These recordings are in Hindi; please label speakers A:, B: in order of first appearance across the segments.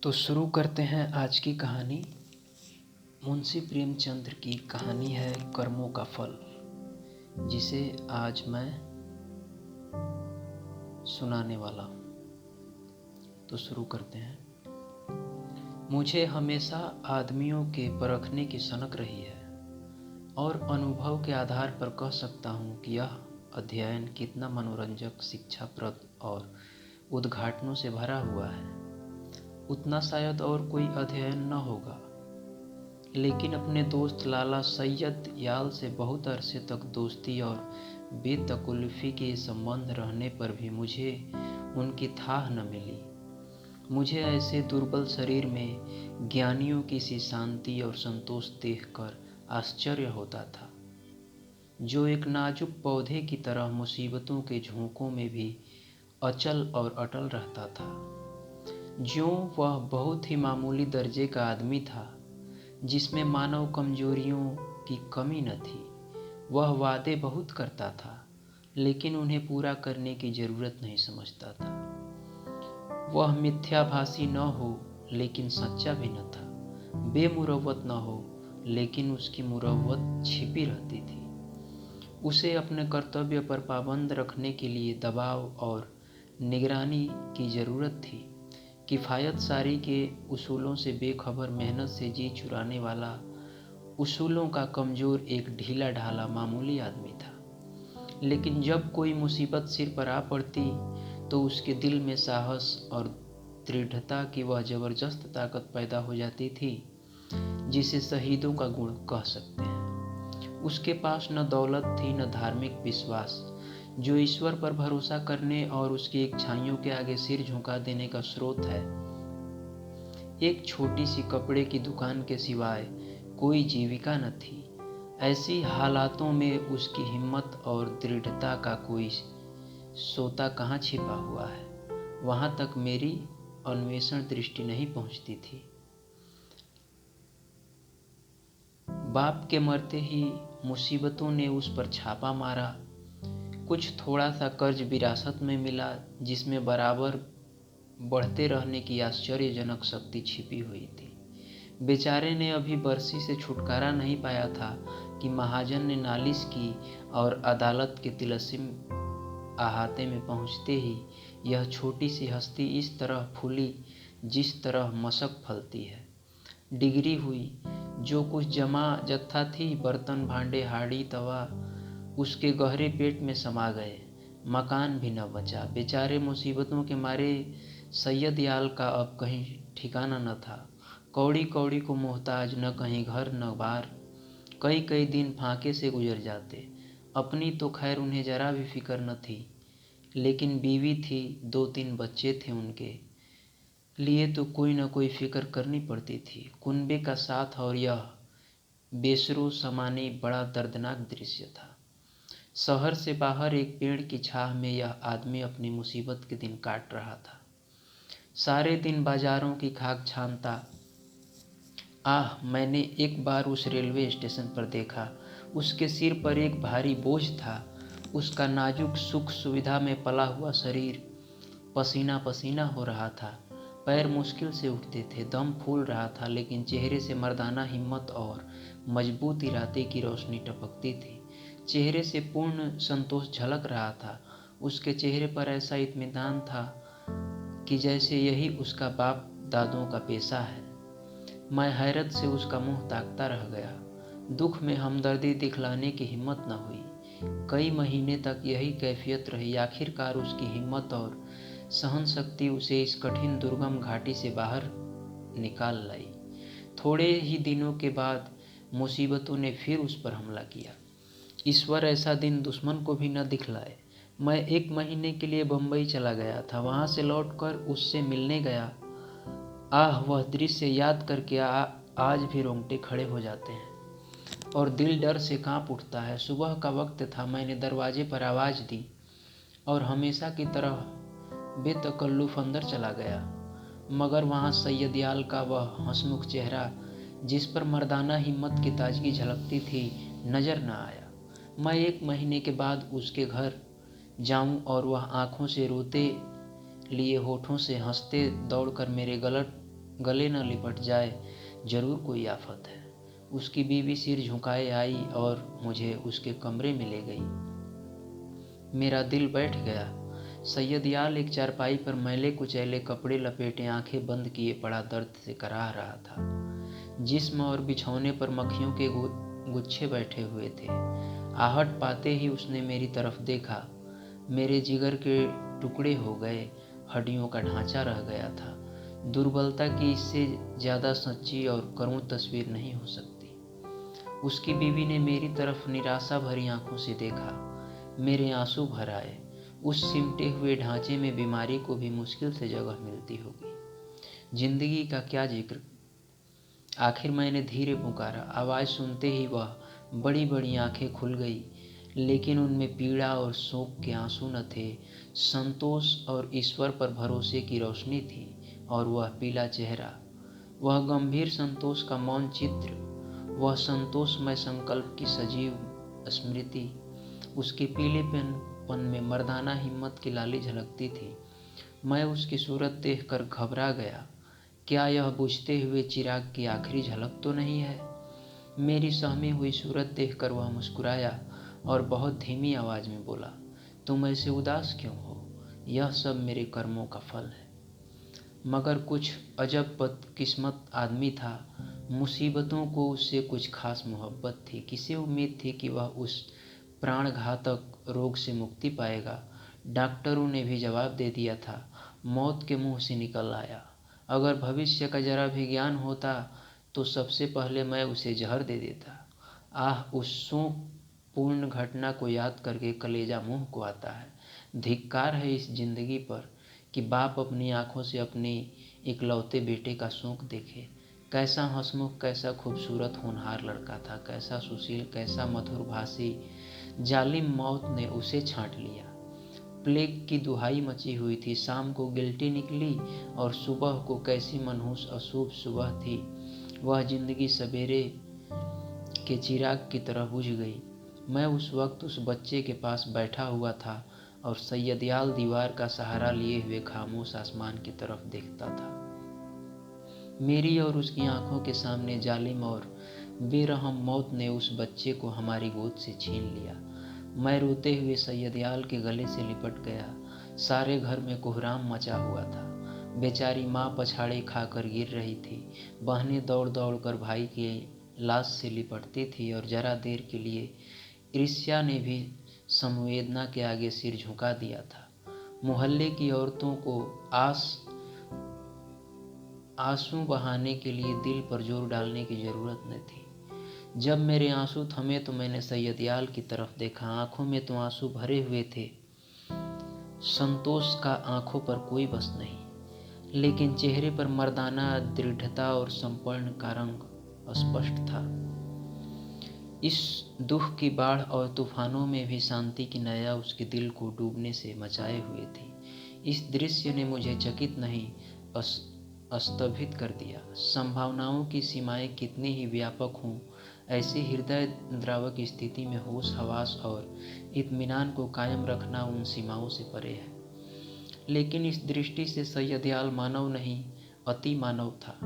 A: तो शुरू करते हैं आज की कहानी। मुंशी प्रेमचंद की कहानी है कर्मों का फल, जिसे आज मैं सुनाने वाला हूँ। तो शुरू करते हैं। मुझे हमेशा आदमियों के परखने की सनक रही है और अनुभव के आधार पर कह सकता हूँ कि यह अध्ययन कितना मनोरंजक, शिक्षाप्रद और उद्घाटनों से भरा हुआ है। उतना शायद और कोई अध्ययन न होगा, लेकिन अपने दोस्त लाला सैयद याल से बहुत अरसे तक दोस्ती और बेतकल्लुफ़ी के संबंध रहने पर भी मुझे उनकी थाह न मिली। मुझे ऐसे दुर्बल शरीर में ज्ञानियों की सी शांति और संतोष देखकर आश्चर्य होता था, जो एक नाजुक पौधे की तरह मुसीबतों के झोंकों में भी अचल और अटल रहता था। ज्यों वह बहुत ही मामूली दर्जे का आदमी था, जिसमें मानव कमजोरियों की कमी न थी। वह वादे बहुत करता था, लेकिन उन्हें पूरा करने की जरूरत नहीं समझता था। वह मिथ्याभाषी न हो, लेकिन सच्चा भी न था। बेमुरव्वत न हो, लेकिन उसकी मुरव्वत छिपी रहती थी। उसे अपने कर्तव्य पर पाबंद रखने के लिए दबाव और निगरानी की जरूरत थी। किफ़ायत सारी के उसूलों से बेखबर, मेहनत से जी चुराने वाला, उसूलों का कमज़ोर, एक ढीला ढाला मामूली आदमी था। लेकिन जब कोई मुसीबत सिर पर आ पड़ती तो उसके दिल में साहस और दृढ़ता की वह ज़बरदस्त ताकत पैदा हो जाती थी, जिसे शहीदों का गुण कह सकते हैं। उसके पास न दौलत थी, न धार्मिक विश्वास, जो ईश्वर पर भरोसा करने और उसकी इच्छाइयों के आगे सिर झुका देने का स्रोत है। एक छोटी सी कपड़े की दुकान के सिवाय कोई जीविका न थी। ऐसी हालातों में उसकी हिम्मत और दृढ़ता का कोई सोता कहाँ छिपा हुआ है, वहाँ तक मेरी अन्वेषण दृष्टि नहीं पहुँचती थी। बाप के मरते ही मुसीबतों ने उस पर छापा मारा। कुछ थोड़ा सा कर्ज विरासत में मिला, जिसमें बराबर बढ़ते रहने की आश्चर्यजनक शक्ति छिपी हुई थी। बेचारे ने अभी बरसी से छुटकारा नहीं पाया था कि महाजन ने नालिश की और अदालत के तिलस्म अहाते में पहुंचते ही यह छोटी सी हस्ती इस तरह फूली जिस तरह मशक फलती है। डिगरी हुई। जो कुछ जमा जत्था थी, बर्तन भांडे हाड़ी तवा, उसके गहरे पेट में समा गए। मकान भी न बचा। बेचारे मुसीबतों के मारे सैयद याल का अब कहीं ठिकाना न था। कौड़ी कौड़ी को मोहताज, न कहीं घर न बार। कई कई दिन फाके से गुजर जाते। अपनी तो खैर उन्हें जरा भी फिक्र न थी, लेकिन बीवी थी, 2-3 बच्चे थे, उनके लिए तो कोई न कोई फिक्र करनी पड़ती थी। कुनबे का साथ और यह बेसरो समाने बड़ा दर्दनाक दृश्य था। शहर से बाहर एक पेड़ की छाह में यह आदमी अपनी मुसीबत के दिन काट रहा था। सारे दिन बाजारों की खाक छानता। मैंने एक बार उस रेलवे स्टेशन पर देखा। उसके सिर पर एक भारी बोझ था। उसका नाजुक सुख सुविधा में पला हुआ शरीर पसीना पसीना हो रहा था। पैर मुश्किल से उठते थे, दम फूल रहा था, लेकिन चेहरे से मर्दाना हिम्मत और मजबूत इरादे की रोशनी टपकती थी। चेहरे से पूर्ण संतोष झलक रहा था। उसके चेहरे पर ऐसा इत्मीनान था कि जैसे यही उसका बाप दादों का पेशा है। मैं हैरत से उसका मुंह ताकता रह गया। दुख में हमदर्दी दिखलाने की हिम्मत न हुई। कई महीने तक यही कैफियत रही। आखिरकार उसकी हिम्मत और सहन शक्ति उसे इस कठिन दुर्गम घाटी से बाहर निकाल लाई। थोड़े ही दिनों के बाद मुसीबतों ने फिर उस पर हमला किया। ईश्वर ऐसा दिन दुश्मन को भी न दिखलाए। मैं 1 महीने के लिए बम्बई चला गया था। वहाँ से लौटकर उससे मिलने गया। वह दृश्य याद करके आज भी रोंगटे खड़े हो जाते हैं और दिल डर से कांप उठता है। सुबह का वक्त था। मैंने दरवाजे पर आवाज़ दी और हमेशा की तरह बेतकल्लुफ़ अंदर चला गया, मगर वहाँ सैयद याल का वह हंसमुख चेहरा, जिस पर मर्दाना हिम्मत की ताजगी झलकती थी, नज़र न आया। मैं 1 महीने के बाद उसके घर जाऊं और वह आंखों से रोते लिए होठों से हंसते दौड़कर मेरे गले न लिपट जाए, जरूर कोई आफत है। उसकी बीवी सिर झुकाए आई और मुझे उसके कमरे में ले गई। मेरा दिल बैठ गया। सैयदयाल एक चारपाई पर मैले कुचैले कपड़े लपेटे आंखें बंद किए पड़ा दर्द से कराह रहा था। जिस्म और बिछौने पर मक्खियों के गुच्छे बैठे हुए थे। आहट पाते ही उसने मेरी तरफ देखा। मेरे जिगर के टुकड़े हो गए, हड्डियों का ढांचा रह गया था। दुर्बलता की इससे ज़्यादा सच्ची और करुण तस्वीर नहीं हो सकती। उसकी बीवी ने मेरी तरफ निराशा भरी आंखों से देखा। मेरे आंसू भर आए। उस सिमटे हुए ढांचे में बीमारी को भी मुश्किल से जगह मिलती होगी। जिंदगी का क्या जिक्र। आखिर मैंने धीरे पुकारा। आवाज़ सुनते ही वह बड़ी बड़ी आंखें खुल गई, लेकिन उनमें पीड़ा और शोक के आंसू न थे। संतोष और ईश्वर पर भरोसे की रोशनी थी। और वह पीला चेहरा, वह गंभीर संतोष का मौन चित्र, वह संतोषमय संकल्प की सजीव स्मृति। उसके पीलेपन में मर्दाना हिम्मत की लाली झलकती थी। मैं उसकी सूरत देखकर घबरा गया। क्या यह बुझते हुए चिराग की आखिरी झलक तो नहीं है? मेरी सहमी हुई सूरत देखकर वह मुस्कुराया और बहुत धीमी आवाज में बोला, तुम ऐसे उदास क्यों हो? यह सब मेरे कर्मों का फल है। मगर कुछ अजब बदकिस्मत आदमी था। मुसीबतों को उससे कुछ खास मोहब्बत थी। किसे उम्मीद थी कि वह उस प्राणघातक रोग से मुक्ति पाएगा? डॉक्टरों ने भी जवाब दे दिया था। मौत के मुंह से निकल आया। अगर भविष्य का जरा भी ज्ञान होता तो सबसे पहले मैं उसे जहर दे देता। आह, उस शोकपूर्ण घटना को याद करके कलेजा मुंह को आता है। धिक्कार है इस जिंदगी पर कि बाप अपनी आंखों से अपने इकलौते बेटे का शोक देखे। कैसा हंसमुख, कैसा खूबसूरत होनहार लड़का था, कैसा सुशील, कैसा मधुर भाषी। जालिम मौत ने उसे छांट लिया। प्लेग की दुहाई मची हुई थी। शाम को गिल्टी निकली और सुबह को कैसी मनहूस अशुभ सुबह थी। वह जिंदगी सवेरे के चिराग की तरह बुझ गई। मैं उस वक्त उस बच्चे के पास बैठा हुआ था और सैयदयाल दीवार का सहारा लिए हुए खामोश आसमान की तरफ देखता था। मेरी और उसकी आंखों के सामने जालिम और बेरहम मौत ने उस बच्चे को हमारी गोद से छीन लिया। मैं रोते हुए सैयदयाल के गले से लिपट गया। सारे घर में कोहराम मचा हुआ था। बेचारी माँ पछाड़े खाकर गिर रही थी। बहनें दौड़ दौड़ कर भाई की लाश से लिपटती थी और जरा देर के लिए ईर्ष्या ने भी संवेदना के आगे सिर झुका दिया था। मोहल्ले की औरतों को आंसू बहाने के लिए दिल पर जोर डालने की जरूरत न थी। जब मेरे आंसू थमे तो मैंने सैयदयाल की तरफ देखा। आंखों में तो आंसू भरे हुए थे। संतोष का आंखों पर कोई बस नहीं, लेकिन चेहरे पर मर्दाना दृढ़ता और समर्पण का रंग स्पष्ट था। इस दुख की बाढ़ और तूफानों में भी शांति की नया उसके दिल को डूबने से मचाए हुए थी। इस दृश्य ने मुझे चकित नहीं स्तंभित कर दिया। संभावनाओं की सीमाएं कितनी ही व्यापक हों, ऐसी हृदय द्रावक स्थिति में होश हवास और इत्मीनान को कायम रखना उन सीमाओं से परे है। लेकिन इस दृष्टि से सैयदयाल मानव नहीं, अति मानव था।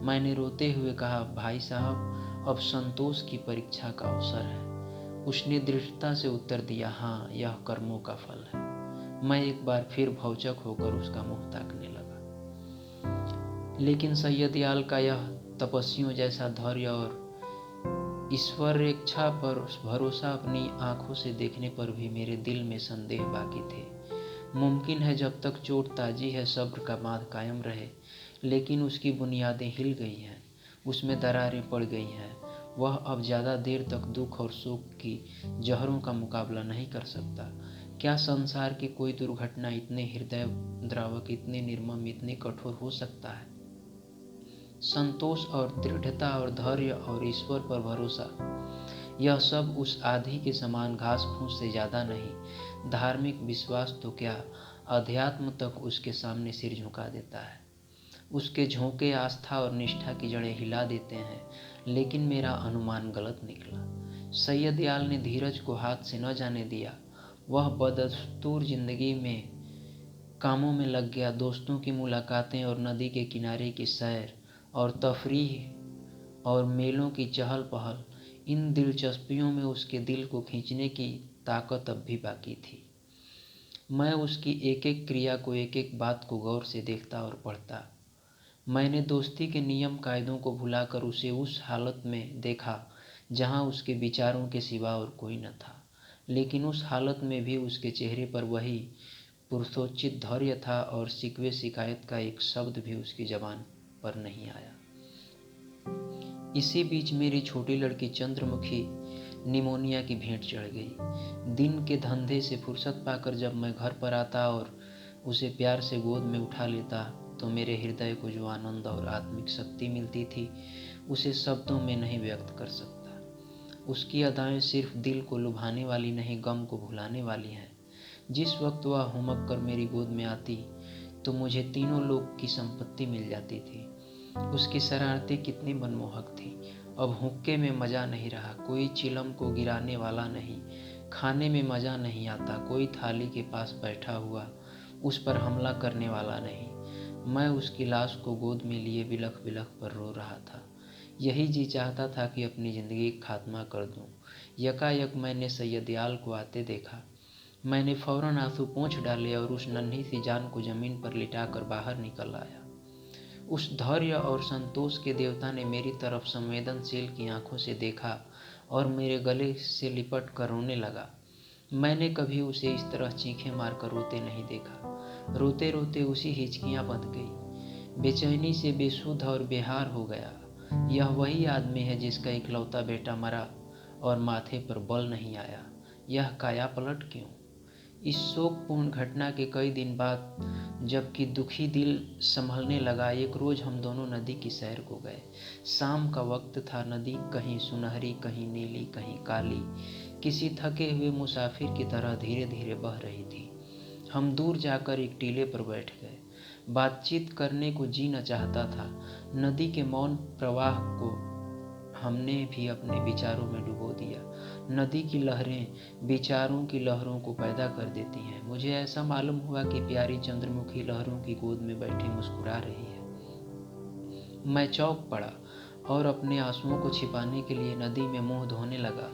A: मैंने रोते हुए कहा, भाई साहब, अब संतोष की परीक्षा का अवसर है। उसने दृढ़ता से उत्तर दिया, हाँ, यह कर्मों का फल है। मैं एक बार फिर भौचक होकर उसका मुंह ताकने लगा। लेकिन सैयदयाल का यह तपस्वियों जैसा धैर्य और ईश्वर इच्छा पर भरोसा अपनी आंखों से देखने पर भी मेरे दिल में संदेह बाकी थे। मुमकिन है जब तक चोट ताजी है सब्र का बांध कायम रहे, लेकिन उसकी बुनियादें हिल गई हैं, उसमें दरारें पड़ गई हैं। वह अब ज़्यादा देर तक दुख और शोक की जहरों का मुकाबला नहीं कर सकता। क्या संसार की कोई दुर्घटना इतने हृदय द्रावक, इतने निर्मम, इतने कठोर हो सकता है? संतोष और दृढ़ता और धैर्य और ईश्वर पर भरोसा, यह सब उस आंधी के समान घास फूस से ज़्यादा नहीं। धार्मिक विश्वास तो क्या, अध्यात्म तक उसके सामने सिर झुका देता है। उसके झोंके आस्था और निष्ठा की जड़ें हिला देते हैं। लेकिन मेरा अनुमान गलत निकला। सैयदयाल ने धीरज को हाथ से न जाने दिया। वह बदस्तूर जिंदगी में कामों में लग गया। दोस्तों की मुलाकातें और नदी के किनारे की सैर, और तफरीह और मेलों की चहल पहल, इन दिलचस्पियों में उसके दिल को खींचने की ताकत अब भी बाकी थी। मैं उसकी एक एक क्रिया को, एक एक बात को गौर से देखता और पढ़ता। मैंने दोस्ती के नियम कायदों को भुलाकर उसे उस हालत में देखा जहाँ उसके विचारों के सिवा और कोई न था, लेकिन उस हालत में भी उसके चेहरे पर वही पुरुषोचित धैर्य था और शिकवे शिकायत का एक शब्द भी उसकी जबान पर नहीं आया। इसी बीच मेरी छोटी लड़की चंद्रमुखी निमोनिया की भेंट चढ़ गई। दिन के धंधे से फुर्सत पाकर जब मैं घर पर आता और उसे प्यार से गोद में उठा लेता, तो मेरे हृदय को जो आनंद और आत्मिक शक्ति मिलती थी, उसे शब्दों में नहीं व्यक्त कर सकता। उसकी अदाएं सिर्फ दिल को लुभाने वाली नहीं, गम को भुलाने वाली हैं। जिस वक्त वह हुमक कर मेरी गोद में आती, तो मुझे तीनों लोक की संपत्ति मिल जाती थी। उसकी शरारतें कितनी मनमोहक थीं। अब हुक्के में मज़ा नहीं रहा, कोई चिलम को गिराने वाला नहीं, खाने में मज़ा नहीं आता, कोई थाली के पास बैठा हुआ उस पर हमला करने वाला नहीं। मैं उसकी लाश को गोद में लिए बिलख बिलख पर रो रहा था। यही जी चाहता था कि अपनी ज़िंदगी का खात्मा कर दूं। यकायक मैंने सैयदयाल को आते देखा। मैंने फौरन आंसू पोंछ डाले और उस नन्ही सी जान को ज़मीन पर लिटाकर बाहर निकल आया। उस धैर्य और संतोष के देवता ने मेरी तरफ संवेदनशील की आंखों से देखा और मेरे गले से लिपट कर रोने लगा। मैंने कभी उसे इस तरह चीखें मारकर रोते नहीं देखा। रोते रोते उसी हिचकियां बंध गई। बेचैनी से बेसुध और बेहार हो गया। यह वही आदमी है जिसका इकलौता बेटा मरा और माथे पर बल नहीं आया। यह काया पलट क्यों? इस शोकपूर्ण घटना के कई दिन बाद जबकि दुखी दिल संभलने लगा, एक रोज़ हम दोनों नदी की सैर को गए। शाम का वक्त था। नदी कहीं सुनहरी, कहीं नीली, कहीं काली, किसी थके हुए मुसाफिर की तरह धीरे धीरे बह रही थी। हम दूर जाकर एक टीले पर बैठ गए। बातचीत करने को जी न चाहता था। नदी के मौन प्रवाह को हमने भी अपने विचारों में डुबो दिया। नदी की लहरें विचारों की लहरों को पैदा कर देती हैं। मुझे ऐसा मालूम हुआ कि प्यारी चंद्रमुखी लहरों की गोद में बैठी मुस्कुरा रही है। मैं चौंक पड़ा और अपने आंसुओं को छिपाने के लिए नदी में मुंह धोने लगा।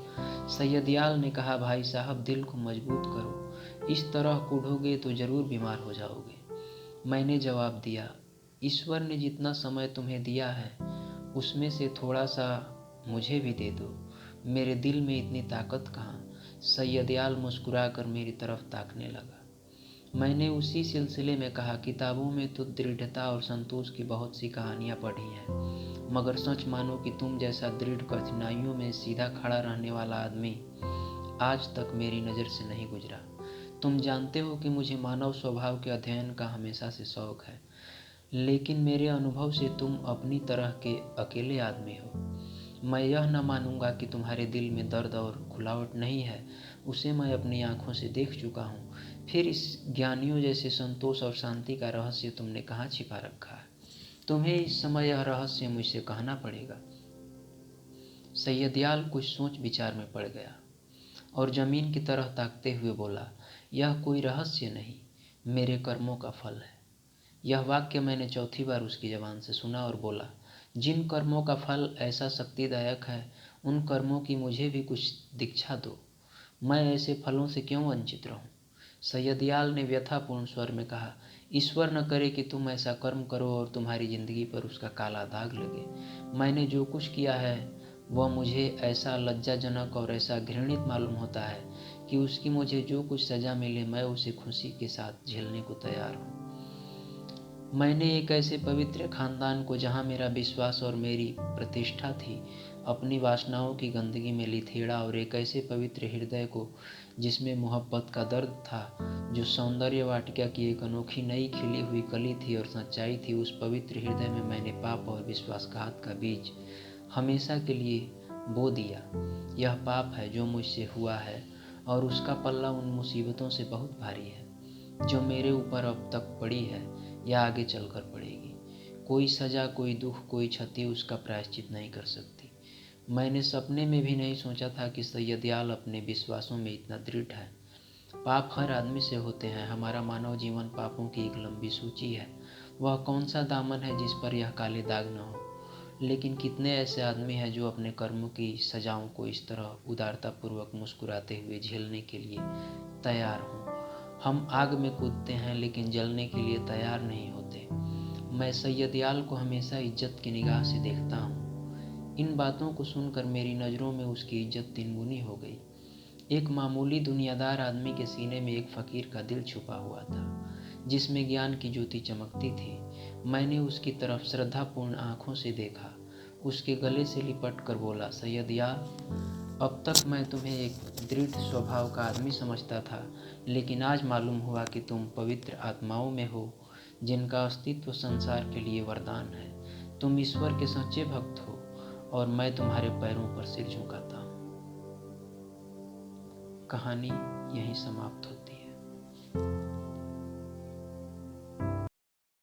A: सैयदयाल ने कहा, भाई साहब, दिल को मजबूत करो, इस तरह कूदोगे तो जरूर बीमार हो जाओगे। मैंने जवाब दिया, ईश्वर ने जितना समय तुम्हें दिया है उसमें से थोड़ा सा मुझे भी दे दो। मेरे दिल में इतनी ताकत कहाँ? सैयदयाल मुस्कुराकर मेरी तरफ ताकने लगा। मैंने उसी सिलसिले में कहा, किताबों में तो दृढ़ता और संतोष की बहुत सी कहानियाँ पढ़ी हैं, मगर सच मानो कि तुम जैसा दृढ़ कठिनाइयों में सीधा खड़ा रहने वाला आदमी आज तक मेरी नज़र से नहीं गुजरा। तुम जानते हो कि मुझे मानव स्वभाव के अध्ययन का हमेशा से शौक है, लेकिन मेरे अनुभव से तुम अपनी तरह के अकेले आदमी हो। मैं यह न मानूंगा कि तुम्हारे दिल में दर्द और खुलावट नहीं है, उसे मैं अपनी आंखों से देख चुका हूँ। फिर इस ज्ञानियों जैसे संतोष और शांति का रहस्य तुमने कहाँ छिपा रखा है? तुम्हें इस समय यह रहस्य मुझसे कहना पड़ेगा। सैयदयाल कुछ सोच विचार में पड़ गया और जमीन की तरह ताकते हुए बोला, यह कोई रहस्य नहीं, मेरे कर्मों का फल है। यह वाक्य मैंने चौथी बार उसकी जबान से सुना और बोला, जिन कर्मों का फल ऐसा शक्तिदायक है, उन कर्मों की मुझे भी कुछ दीक्षा दो। मैं ऐसे फलों से क्यों वंचित रहूं? सैयदयाल ने व्यथापूर्ण स्वर में कहा, ईश्वर न करे कि तुम ऐसा कर्म करो और तुम्हारी जिंदगी पर उसका काला दाग लगे। मैंने जो कुछ किया है वह मुझे ऐसा लज्जाजनक और ऐसा घृणित मालूम होता है कि उसकी मुझे जो कुछ सज़ा मिले मैं उसे खुशी के साथ झेलने को तैयार हूँ। मैंने एक ऐसे पवित्र खानदान को, जहाँ मेरा विश्वास और मेरी प्रतिष्ठा थी, अपनी वासनाओं की गंदगी में लिथेड़ा, और एक ऐसे पवित्र हृदय को जिसमें मोहब्बत का दर्द था, जो सौंदर्य वाटिका की एक अनोखी नई खिली हुई कली थी और सच्चाई थी, उस पवित्र हृदय में मैंने पाप और विश्वासघात का बीज हमेशा के लिए बो दिया। यह पाप है जो मुझसे हुआ है और उसका पल्ला उन मुसीबतों से बहुत भारी है जो मेरे ऊपर अब तक पड़ी है या आगे चलकर पड़ेगी। कोई सज़ा, कोई दुख, कोई क्षति उसका प्रायश्चित नहीं कर सकती। मैंने सपने में भी नहीं सोचा था कि सैयदयाल अपने विश्वासों में इतना दृढ़ है। पाप हर आदमी से होते हैं। हमारा मानव जीवन पापों की एक लंबी सूची है। वह कौन सा दामन है जिस पर यह काले दाग न हो? लेकिन कितने ऐसे आदमी हैं जो अपने कर्मों की सजाओं को इस तरह उदारतापूर्वक मुस्कुराते हुए झेलने के लिए तैयार हों। हम आग में कूदते हैं लेकिन जलने के लिए तैयार नहीं होते। मैं सैयदयाल को हमेशा इज्जत की निगाह से देखता हूँ। इन बातों को सुनकर मेरी नज़रों में उसकी इज्जत तिनगुनी हो गई। एक मामूली दुनियादार आदमी के सीने में एक फ़कीर का दिल छुपा हुआ था, जिसमें ज्ञान की ज्योति चमकती थी। मैंने उसकी तरफ श्रद्धापूर्ण आँखों से देखा, उसके गले से लिपट कर बोला, सैयदयाल, अब तक मैं तुम्हें एक दृढ़ स्वभाव का आदमी समझता था, लेकिन आज मालूम हुआ कि तुम पवित्र आत्माओं में हो, जिनका अस्तित्व संसार के लिए वरदान है। तुम ईश्वर के सच्चे भक्त हो और मैं तुम्हारे पैरों पर सिर झुकाता हूँ। कहानी यहीं समाप्त होती है।